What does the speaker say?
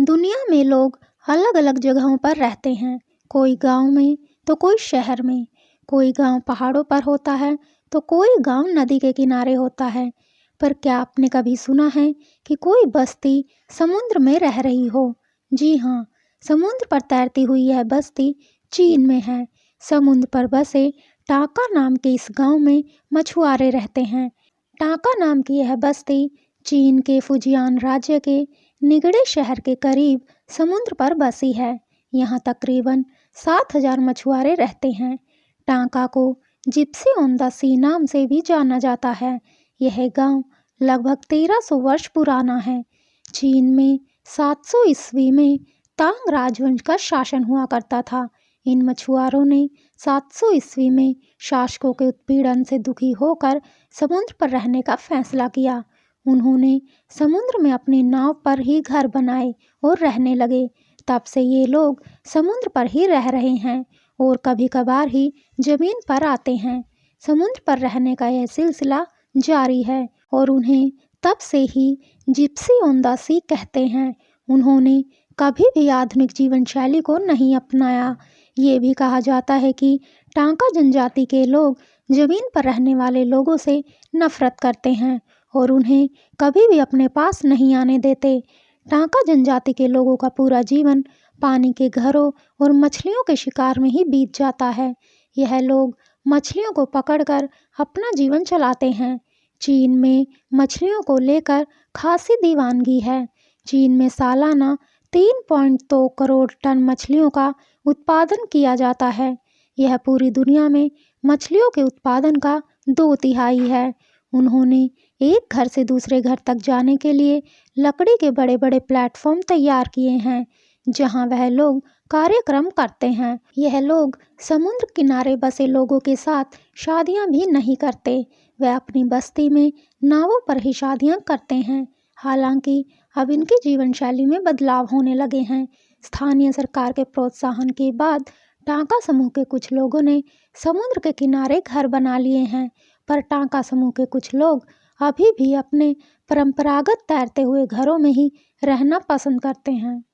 दुनिया में लोग अलग अलग जगहों पर रहते हैं। कोई गांव में तो कोई शहर में। कोई गांव पहाड़ों पर होता है तो कोई गांव नदी के किनारे होता है। पर क्या आपने कभी सुना है कि कोई बस्ती समुद्र में रह रही हो? जी हाँ, समुद्र पर तैरती हुई यह बस्ती चीन में है। समुद्र पर बसे टाका नाम के इस गांव में मछुआरे रहते हैं। टाका नाम की यह बस्ती चीन के फुजियान राज्य के निगड़े शहर के करीब समुद्र पर बसी है। यहाँ तकरीबन 7,000 मछुआरे रहते हैं। टाका को जिप्सी ऑन द सी नाम से भी जाना जाता है। यह गांव लगभग 1300 वर्ष पुराना है। चीन में 700 ईस्वी में तांग राजवंश का शासन हुआ करता था। इन मछुआरों ने 700 ईस्वी में शासकों के उत्पीड़न से दुखी होकर समुद्र पर रहने का फैसला किया। उन्होंने समुद्र में अपनी नाव पर ही घर बनाए और रहने लगे। तब से ये लोग समुद्र पर ही रह रहे हैं और कभी कभार ही जमीन पर आते हैं। समुद्र पर रहने का यह सिलसिला जारी है और उन्हें तब से ही जिप्सी ऑन द सी कहते हैं। उन्होंने कभी भी आधुनिक जीवन शैली को नहीं अपनाया। ये भी कहा जाता है कि टांका जनजाति के लोग जमीन पर रहने वाले लोगों से नफरत करते हैं और उन्हें कभी भी अपने पास नहीं आने देते। टांका जनजाति के लोगों का पूरा जीवन पानी के घरों और मछलियों के शिकार में ही बीत जाता है। यह लोग मछलियों को पकड़कर अपना जीवन चलाते हैं। चीन में मछलियों को लेकर खासी दीवानगी है। चीन में सालाना 3.2 करोड़ टन मछलियों का उत्पादन किया जाता है। यह पूरी दुनिया में मछलियों के उत्पादन का 2/3 है। उन्होंने एक घर से दूसरे घर तक जाने के लिए लकड़ी के बड़े बड़े प्लेटफॉर्म तैयार किए हैं, जहां वह लोग कार्यक्रम करते हैं। यह लोग समुद्र किनारे बसे लोगों के साथ शादियां भी नहीं करते। वह अपनी बस्ती में नावों पर ही शादियां करते हैं। हालांकि अब इनकी जीवन शैली में बदलाव होने लगे हैं। स्थानीय सरकार के प्रोत्साहन के बाद टांका समूह के कुछ लोगों ने समुद्र के किनारे घर बना लिए हैं, पर टांका समूह के कुछ लोग अभी भी अपने परंपरागत तैरते हुए घरों में ही रहना पसंद करते हैं।